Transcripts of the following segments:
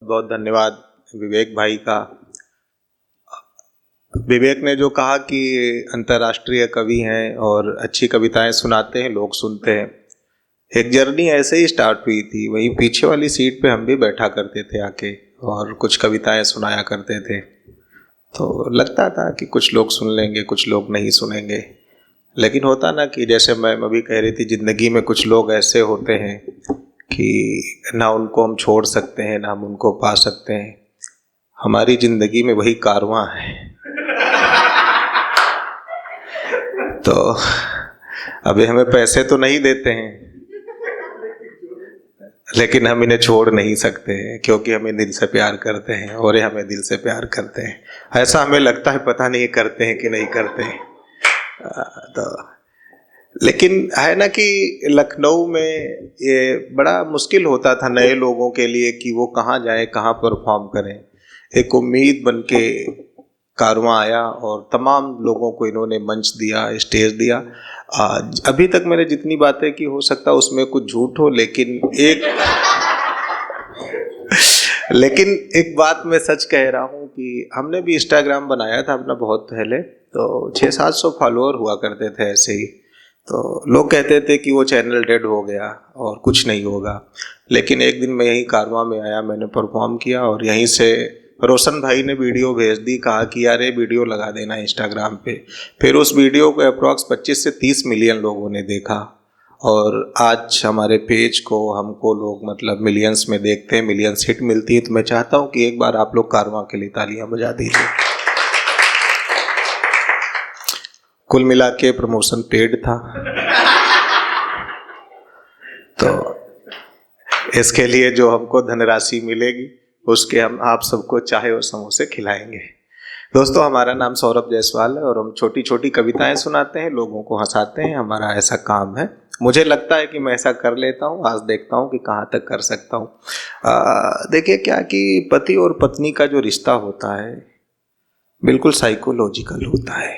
बहुत धन्यवाद विवेक भाई का। विवेक ने जो कहा कि अंतर्राष्ट्रीय कवि हैं और अच्छी कविताएं सुनाते हैं, लोग सुनते हैं। एक जर्नी ऐसे ही स्टार्ट हुई थी, वहीं पीछे वाली सीट पे हम भी बैठा करते थे आके और कुछ कविताएं सुनाया करते थे। तो लगता था कि कुछ लोग सुन लेंगे, कुछ लोग नहीं सुनेंगे। लेकिन होता ना कि जैसे मैम अभी कह रही थी, जिंदगी में कुछ लोग ऐसे होते हैं कि ना उनको हम छोड़ सकते हैं ना हम उनको पा सकते हैं। हमारी जिंदगी में वही कारवां है। तो अभी हमें पैसे तो नहीं देते हैं, लेकिन हम इन्हें छोड़ नहीं सकते हैं क्योंकि हम दिल से प्यार करते हैं और ये हमें दिल से प्यार करते हैं। ऐसा हमें लगता है, पता नहीं करते हैं कि नहीं करते हैं। तो लेकिन है ना कि लखनऊ में ये बड़ा मुश्किल होता था नए लोगों के लिए कि वो कहाँ जाए, कहाँ परफॉर्म करें। एक उम्मीद बन के कारवां आया और तमाम लोगों को इन्होंने मंच दिया, स्टेज दिया। अभी तक मैंने जितनी बातें की, हो सकता है उसमें कुछ झूठ हो, लेकिन एक बात मैं सच कह रहा हूँ कि हमने भी इंस्टाग्राम बनाया था अपना बहुत पहले, तो 600-700 फॉलोअर हुआ करते थे ऐसे ही। तो लोग कहते थे कि वो चैनल डेड हो गया और कुछ नहीं होगा। लेकिन एक दिन मैं यहीं कारवां में आया, मैंने परफॉर्म किया और यहीं से रोशन भाई ने वीडियो भेज दी, कहा कि यार ये वीडियो लगा देना इंस्टाग्राम पे। फिर उस वीडियो को अप्रॉक्स 25 से 30 मिलियन लोगों ने देखा और आज हमारे पेज को, हमको लोग मतलब मिलियंस में देखते हैं, मिलियंस हिट मिलती है। तो मैं चाहता हूँ कि एक बार आप लोग कारवां के लिए तालियां बजा दीजिए। कुल मिला के प्रमोशन पेड था। तो इसके लिए जो हमको धनराशि मिलेगी उसके हम आप सबको चाहे और समोसे खिलाएंगे। दोस्तों, हमारा नाम सौरभ जायसवाल है और हम छोटी छोटी कविताएं सुनाते हैं, लोगों को हंसाते हैं, हमारा ऐसा काम है। मुझे लगता है कि मैं ऐसा कर लेता हूँ, आज देखता हूँ कि कहाँ तक कर सकता हूँ। देखिए क्या कि पति और पत्नी का जो रिश्ता होता है बिल्कुल साइकोलॉजिकल होता है,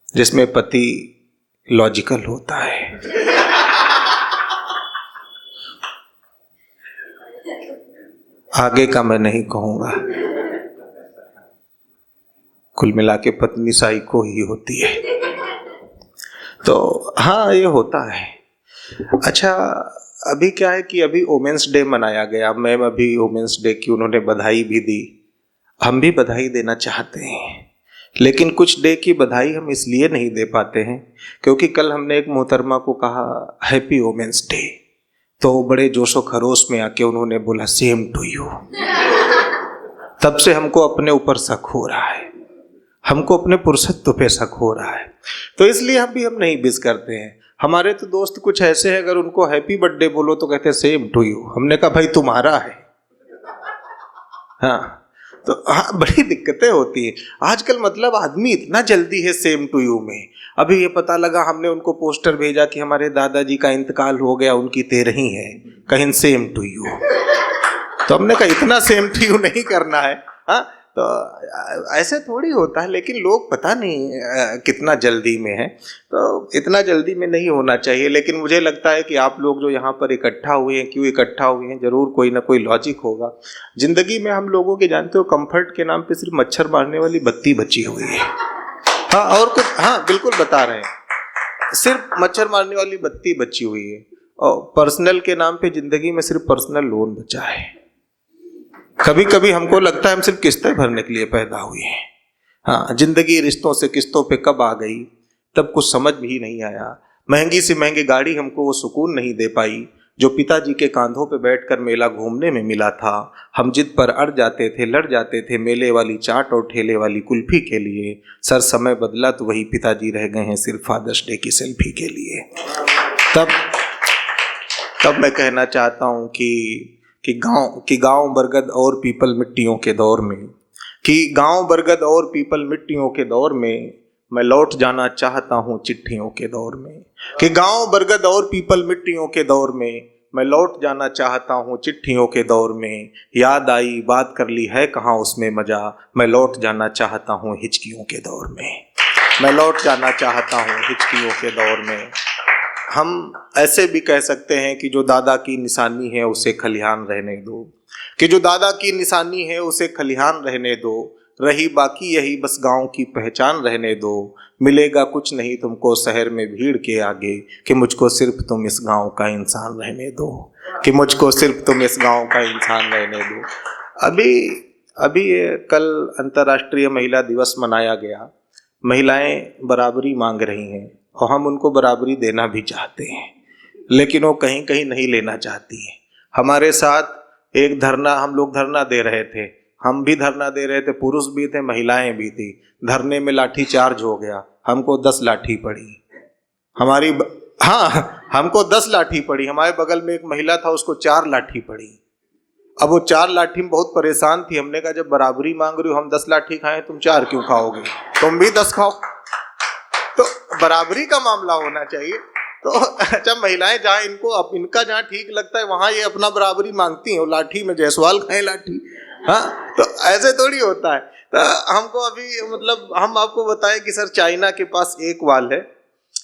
जिसमें पति लॉजिकल होता है। आगे का मैं नहीं कहूँगा। कुल मिला के पत्नी साइको ही होती है। तो हाँ, ये होता है। अच्छा, अभी क्या है कि अभी वुमेन्स डे मनाया गया। मैम अभी वुमेन्स डे की उन्होंने बधाई भी दी। हम भी बधाई देना चाहते हैं, लेकिन कुछ डे की बधाई हम इसलिए नहीं दे पाते हैं क्योंकि कल हमने एक मोहतरमा को कहा हैप्पी वुमेन्स डे, तो बड़े जोशो खरोश में आके उन्होंने बोला सेम टू यू। तब से हमको अपने ऊपर शक हो रहा है, हमको अपने पुरुषत्व पे शक हो रहा है। तो इसलिए हम नहीं विश करते हैं। हमारे तो दोस्त कुछ ऐसे हैं, अगर उनको हैप्पी बर्थडे बोलो तो कहते हैं सेम टू यू। हमने कहा भाई तुम्हारा है। हाँ, तो हाँ, बड़ी दिक्कतें होती हैं आजकल। मतलब आदमी इतना जल्दी है सेम टू यू में। अभी ये पता लगा, हमने उनको पोस्टर भेजा कि हमारे दादाजी का इंतकाल हो गया, उनकी 13 है, कहीं सेम टू यू। तो हमने कहा इतना सेम टू यू नहीं करना है। हाँ, तो ऐसे थोड़ी होता है। लेकिन लोग पता नहीं कितना जल्दी में है, तो इतना जल्दी में नहीं होना चाहिए। लेकिन मुझे लगता है कि आप लोग जो यहाँ पर इकट्ठा हुए हैं, क्यों इकट्ठा हुए हैं, जरूर कोई ना कोई लॉजिक होगा। जिंदगी में हम लोगों के जानते हो कंफर्ट के नाम पे सिर्फ मच्छर मारने वाली बत्ती बची हुई है। हाँ, और कुछ, हाँ बिल्कुल बता रहे हैं, सिर्फ मच्छर मारने वाली बत्ती बची हुई है। और पर्सनल के नाम पे जिंदगी में सिर्फ पर्सनल लोन बचा है। कभी कभी हमको लगता है हम सिर्फ किस्तें भरने के लिए पैदा हुए हैं। हाँ, जिंदगी रिश्तों से किस्तों पे कब आ गई तब कुछ समझ भी नहीं आया। महंगी से महंगी गाड़ी हमको वो सुकून नहीं दे पाई जो पिताजी के कांधों पे बैठकर मेला घूमने में मिला था। हम जिद पर अड़ जाते थे, लड़ जाते थे मेले वाली चाट और ठेले वाली कुल्फी के लिए। सर समय बदला तो वही पिताजी रह गए हैं सिर्फ फादर्स डे की सेल्फी के लिए। तब मैं कहना चाहता हूँ कि गांव बरगद और पीपल मिट्टियों के दौर में, मैं लौट जाना चाहता हूँ चिट्ठियों के दौर में। कि गांव बरगद और पीपल मिट्टियों के दौर में मैं लौट जाना चाहता हूँ चिट्ठियों के दौर में। याद आई बात कर ली है कहाँ उसमें मजा, मैं लौट जाना चाहता हूँ हिचकियों के दौर में। मैं लौट जाना चाहता हूँ हिचकियों के दौर में। हम ऐसे भी कह सकते हैं कि जो दादा की निशानी है उसे खलिहान रहने दो, कि जो दादा की निशानी है उसे खलिहान रहने दो, रही बाकी यही बस गांव की पहचान रहने दो, मिलेगा कुछ नहीं तुमको शहर में भीड़ के आगे, कि मुझको सिर्फ तुम इस गांव का इंसान रहने दो, कि मुझको सिर्फ तुम इस गांव का इंसान रहने दो। अभी अभी कल अंतर्राष्ट्रीय महिला दिवस मनाया गया। महिलाएं बराबरी मांग रही हैं और हम उनको बराबरी देना भी चाहते हैं, लेकिन वो कहीं कहीं नहीं लेना चाहती हैं। हमारे साथ एक धरना, हम लोग धरना दे रहे थे, हम भी धरना दे रहे थे, पुरुष भी थे महिलाएं भी थी। धरने में लाठी चार्ज हो गया, हमको 10 लाठी पड़ी। हाँ, हमको 10 लाठी पड़ी। हमारे बगल में एक महिला था, उसको 4 लाठी पड़ी। अब वो 4 लाठी में बहुत परेशान थी। हमने कहा जब बराबरी मांग रही हो, हम 10 लाठी खाएं, तुम 4 क्यों खाओगे, तुम भी 10 खाओ। तो बराबरी का मामला होना चाहिए। तो अच्छा, महिलाएं जहाँ इनका जहाँ ठीक लगता है वहां ये अपना बराबरी मांगती हैं। लाठी में जायसवाल खाएं लाठी, हाँ, तो ऐसे थोड़ी होता है। तो हमको अभी मतलब हम आपको बताएं कि सर चाइना के पास एक वाल है,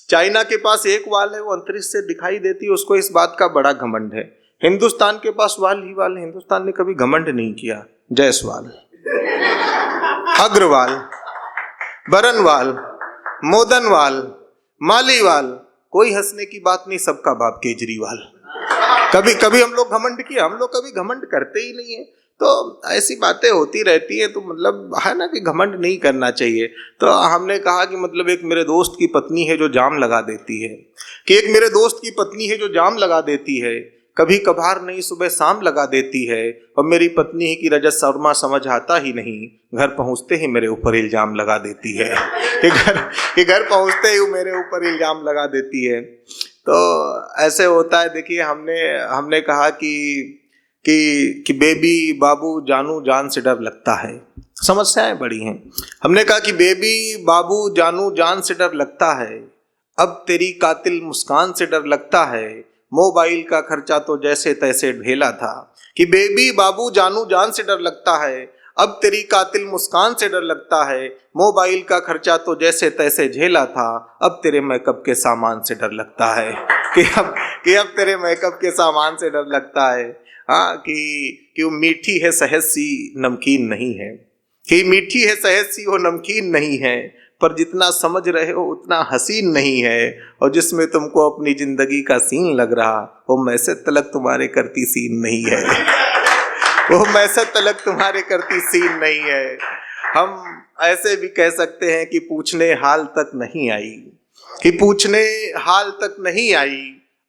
चाइना के पास एक वाल है, वो अंतरिक्ष से दिखाई देती है, उसको इस बात का बड़ा घमंड है। हिंदुस्तान के पास वाल ही वाल है, हिंदुस्तान ने कभी घमंड नहीं किया। जायसवाल, अग्रवाल, बरनवाल, मोदनवाल, मालीवाल, कोई हंसने की बात नहीं, सबका बाप केजरीवाल। कभी कभी हम लोग घमंड किया, हम लोग कभी घमंड करते ही नहीं है। तो ऐसी बातें होती रहती है, तो मतलब है ना कि घमंड नहीं करना चाहिए। तो हमने कहा कि मतलब एक मेरे दोस्त की पत्नी है जो जाम लगा देती है, कि एक मेरे दोस्त की पत्नी है जो जाम लगा देती है, कभी कभार नहीं सुबह शाम लगा देती है, और मेरी पत्नी ही की रजत शर्मा समझ आता ही नहीं, घर पहुंचते ही मेरे ऊपर इल्जाम लगा देती है, कि घर पहुंचते ही मेरे ऊपर इल्जाम लगा देती है। तो ऐसे होता है। देखिए, हमने कहा कि बेबी बाबू जानू जान से डर लगता है, समस्याएं बड़ी हैं। हमने कहा कि बेबी बाबू जानू जान से डर लगता है, अब तेरी कातिल मुस्कान से डर लगता है, मोबाइल का खर्चा तो जैसे तैसे ढेला था। कि बेबी बाबू जानू जान से डर लगता है, अब तेरी कातिल मुस्कान से डर लगता है, मोबाइल का खर्चा तो जैसे तैसे झेला था, अब तेरे मेकअप के सामान से डर लगता है। कि अब तेरे मेकअप के सामान से डर लगता है। हाँ, कि वो मीठी है सहज सी नमकीन नहीं है, कि मीठी है सहज सी वो नमकीन नहीं है, पर जितना समझ रहे हो उतना हसीन नहीं है, और जिसमें तुमको अपनी जिंदगी का सीन लग रहा, वो मैसे तलक तुम्हारे करती सीन नहीं है, वो मैसे तलक तुम्हारे करती सीन नहीं है। हम ऐसे भी कह सकते हैं कि पूछने हाल तक नहीं आई, कि पूछने हाल तक नहीं आई,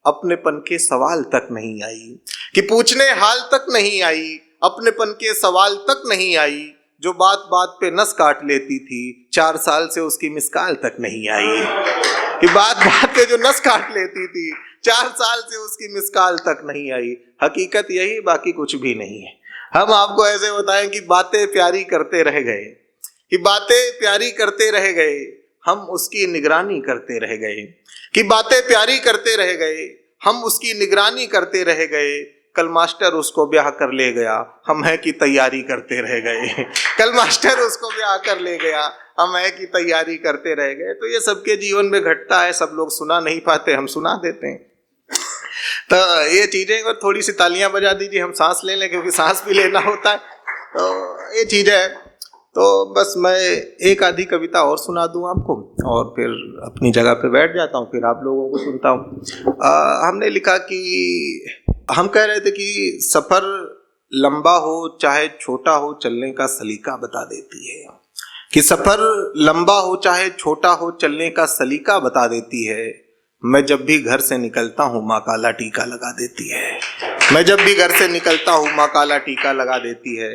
अपनेपन के सवाल तक नहीं आई, कि पूछने हाल तक नहीं आई, अपनेपन के सवाल तक नहीं आई, जो बात बात पे नस काट लेती थी, 4 साल से उसकी मिसकाल तक नहीं आई। कि बात बात पे जो नस काट लेती थी, 4 साल से उसकी मिसकाल तक नहीं आई। हकीकत यही, बाकी कुछ भी नहीं है। हम आपको ऐसे बताएं कि बातें प्यारी करते रह गए, कि बातें प्यारी करते रह गए, हम उसकी निगरानी करते रह गए, कि बातें प्यारी करते रह गए, हम उसकी निगरानी करते रह गए। कल मास्टर उसको ब्याह कर ले गया, हम है कि तैयारी करते रह गए। कल मास्टर उसको ब्याह कर ले गया, हम है कि तैयारी करते रह गए। तो ये सबके जीवन में घटता है, सब लोग सुना नहीं पाते, हम सुना देते हैं। तो ये चीजें, थोड़ी सी तालियां बजा दीजिए, हम सांस ले लें, क्योंकि सांस भी लेना होता है। तो ये चीज है। तो बस मैं एक आधी कविता और सुना दूं आपको, और फिर अपनी जगह पे बैठ जाता हूँ, फिर आप लोगों को सुनता हूँ। हमने लिखा कि हम कह रहे थे कि सफर लंबा हो चाहे छोटा हो, चलने का सलीका बता देती है। कि सफर लंबा हो चाहे छोटा हो, चलने का सलीका बता देती है। मैं जब भी घर से निकलता हूँ माँ काला टीका लगा देती है। मैं जब भी घर से निकलता हूँ माँ काला टीका लगा देती है।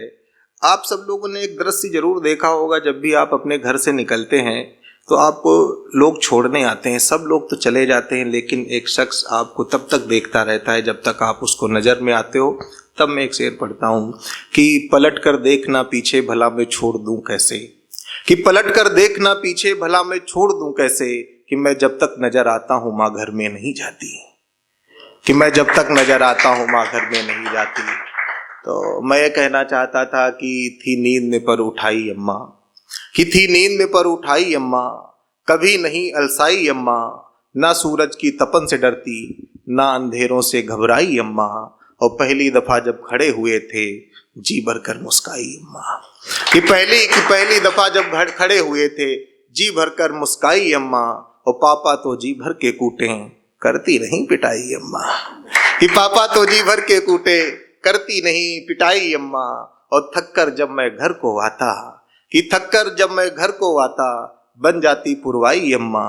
आप सब लोगों ने एक दृश्य जरूर देखा होगा, जब भी आप अपने घर से निकलते हैं तो आपको लोग छोड़ने आते हैं, सब लोग तो चले जाते हैं, लेकिन एक शख्स आपको तब तक देखता रहता है जब तक आप उसको नज़र में आते हो। तब मैं एक शेर पढ़ता हूँ कि पलट कर देखना पीछे भला मैं छोड़ दूं कैसे, कि पलट कर देखना पीछे भला मैं छोड़ दूं कैसे, कि मैं जब तक नजर आता हूँ माँ घर में नहीं जाती, कि मैं जब तक नजर आता हूँ माँ घर में नहीं जाती। तो मैं ये कहना चाहता था कि थी नींद में पर उठाई अम्मा, कि थी नींद में पर उठाई अम्मा, कभी नहीं अलसाई अम्मा, ना सूरज की तपन से डरती, ना अंधेरों से घबराई अम्मा। और पहली दफा जब खड़े हुए थे, जी भरकर मुस्काई अम्मा। कि पहली दफा जब खड़े हुए थे, जी भरकर मुस्काई अम्मा। और पापा तो जी भर के कूटे, करती नहीं पिटाई अम्मा। कि पापा तो जी भर के कूटे, करती नहीं पिटाई अम्मा। और थककर जब मैं घर को आता, कि थककर जब मैं घर को आता, बन जाती पुरवाई अम्मा।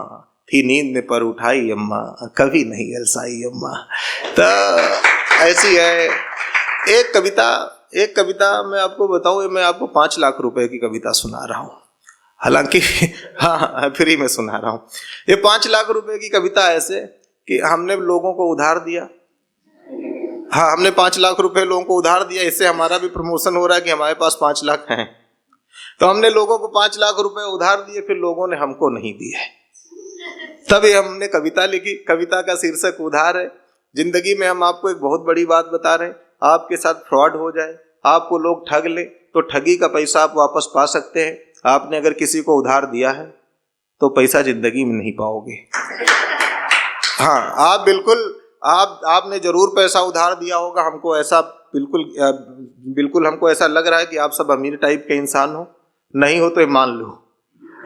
थी नींद में पर उठाई अम्मा, कभी नहीं अलसाई अम्मा। तो ऐसी है एक कविता मैं आपको बताऊं, मैं आपको 5 लाख रुपए की कविता सुना रहा हूं, हालांकि हाँ फ्री में सुना रहा हूं। ये 5 लाख रुपए की कविता ऐसे कि हमने लोगों को उधार दिया। हाँ, हमने 5 लाख रुपए लोगों को उधार दिया, इससे हमारा भी प्रमोशन हो रहा है कि हमारे पास 5 लाख हैं। तो हमने लोगों को 5 लाख रुपए उधार दिए, फिर लोगों ने हमको नहीं दिए। तब ये हमने कविता लिखी। कविता का शीर्षक उधार है। जिंदगी में हम आपको एक बहुत बड़ी बात बता रहे हैं, आपके साथ फ्रॉड हो जाए, आपको लोग ठग ले, तो ठगी का पैसा आप वापस पा सकते हैं। आपने अगर किसी को उधार दिया है तो पैसा जिंदगी में नहीं पाओगे। हाँ, आप बिल्कुल आपने जरूर पैसा उधार दिया होगा। हमको ऐसा बिल्कुल हमको ऐसा लग रहा है कि आप सब अमीर टाइप के इंसान हो। नहीं हो तो ये मान लो,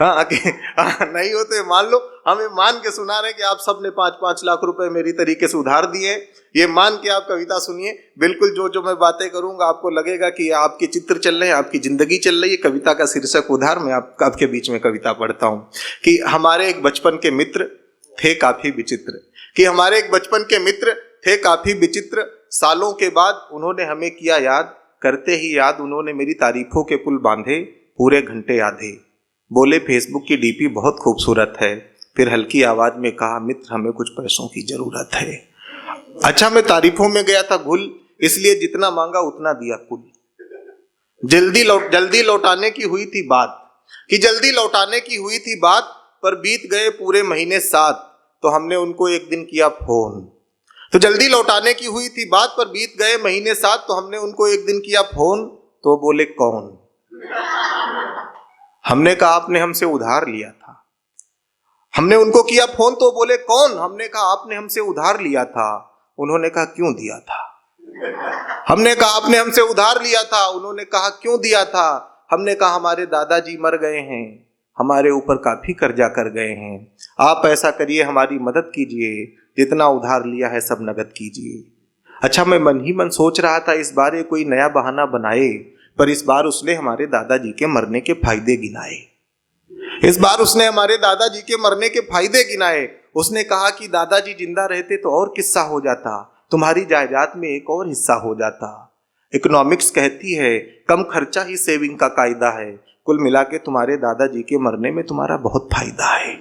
नहीं हो तो ये मान लो। हम ये मान के सुना रहे हैं कि आप सब ने 5-5 लाख रुपए मेरी तरीके से उधार दिए। ये मान के आप कविता सुनिए। बिल्कुल जो मैं बातें करूंगा आपको लगेगा कि आपके चित्र चल रहे हैं, आपकी जिंदगी चल रही है। कविता का शीर्षक उधार। मैं आपके बीच में कविता पढ़ता हूँ कि हमारे एक बचपन के मित्र थे काफी विचित्र। कि हमारे एक बचपन के मित्र थे काफी विचित्र, सालों के बाद उन्होंने हमें किया याद। करते ही याद उन्होंने मेरी तारीफों के पुल बांधे, पूरे घंटे आधे। बोले फेसबुक की डीपी बहुत खूबसूरत है, फिर हल्की आवाज में कहा मित्र हमें कुछ पैसों की जरूरत है। अच्छा, मैं तारीफों में गया था घुल, इसलिए जितना मांगा उतना दिया कुल। जल्दी लौटाने की हुई थी बात, कि जल्दी लौटाने की हुई थी बात, पर बीत गए पूरे महीने 7, तो हमने उनको एक दिन किया फोन। तो जल्दी लौटाने की हुई थी बात, पर बीत गए महीने 7, तो हमने उनको एक दिन किया फोन। तो बोले कौन? हमने कहा आपने हमसे उधार लिया था। हमने उनको किया फोन तो बोले कौन? हमने कहा आपने हमसे उधार लिया था। उन्होंने कहा क्यों दिया था? हमने कहा आपने हमसे उधार लिया था। उन्होंने कहा क्यों दिया था? हमने कहा हमारे दादाजी मर गए हैं, हमारे ऊपर काफी कर्जा कर गए हैं। आप ऐसा करिए, हमारी मदद कीजिए, जितना उधार लिया है सब नगद कीजिए। अच्छा, मैं मन ही मन सोच रहा था इस बार ये कोई नया बहाना बनाए, पर इस बार उसने हमारे दादाजी के मरने के फायदे गिनाए। इस बार उसने हमारे दादाजी के मरने के फायदे गिनाए। उसने कहा कि दादाजी जिंदा रहते तो और किस्सा हो जाता, तुम्हारी जायदाद में एक और हिस्सा हो जाता। इकोनॉमिक्स कहती है कम खर्चा ही सेविंग का कायदा है। कुल मिला के तुम्हारे दादाजी के मरने में तुम्हारा बहुत फायदा है।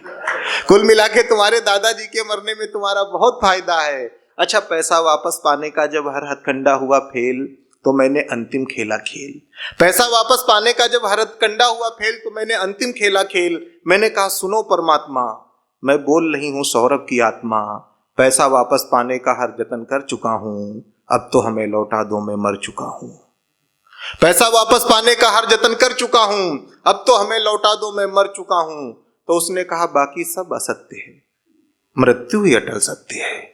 कुल मिला के तुम्हारे दादाजी के मरने में तुम्हारा बहुत फायदा है। अच्छा, पैसा वापस पाने का जब हर हथकंडा हुआ फेल, तो मैंने अंतिम खेला खेल। पैसा वापस पाने का जब हर हथकंडा हुआ फेल, तो मैंने अंतिम खेला खेल। मैंने कहा सुनो परमात्मा, मैं बोल रही हूँ सौरभ की आत्मा। पैसा वापस पाने का हर जतन कर चुका हूँ, अब तो हमें लौटा दो मैं मर चुका हूँ। पैसा वापस पाने का हर जतन कर चुका हूँ, अब तो हमें लौटा दो मैं मर चुका हूँ। तो उसने कहा बाकी सब असत्य है, मृत्यु ही अटल सत्य है।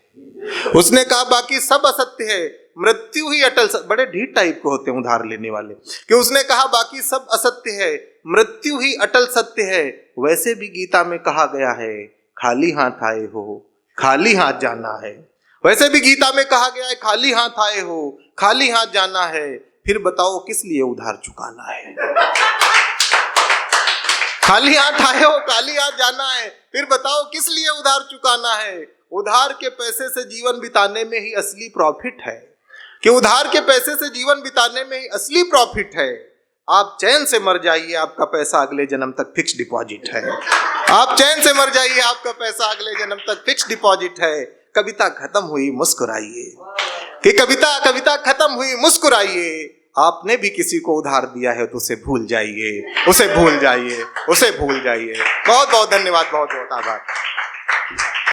उसने कहा बाकी सब असत्य है, मृत्यु ही अटल सत्य। बड़े ढीठ टाइप के होते हैं उधार लेने वाले। कि उसने कहा बाकी सब असत्य है, मृत्यु ही अटल सत्य है। वैसे भी गीता में कहा गया है खाली हाथ आए हो खाली हाथ जाना है। वैसे भी गीता में कहा गया है खाली हाथ आए हो खाली हाथ जाना है। फिर बताओ किस लिए उधार चुकाना है? खाली हाथ आए हो खाली हाथ जाना है, फिर बताओ किस लिए उधार चुकाना है? उधार के पैसे से जीवन बिताने में ही असली प्रॉफिट है। कि उधार के पैसे से जीवन बिताने में ही असली प्रॉफिट है। आप चैन से मर जाइए, आपका पैसा अगले जन्म तक फिक्स डिपॉजिट है। आप चैन से मर जाइए, आपका पैसा अगले जन्म तक फिक्स डिपॉजिट है। कविता खत्म हुई मुस्कुराइए, कि कविता खत्म हुई मुस्कुराइए। आपने भी किसी को उधार दिया है तो उसे भूल जाइए, उसे भूल जाइए, उसे भूल जाइए। बहुत बहुत धन्यवाद, बहुत बहुत आभार।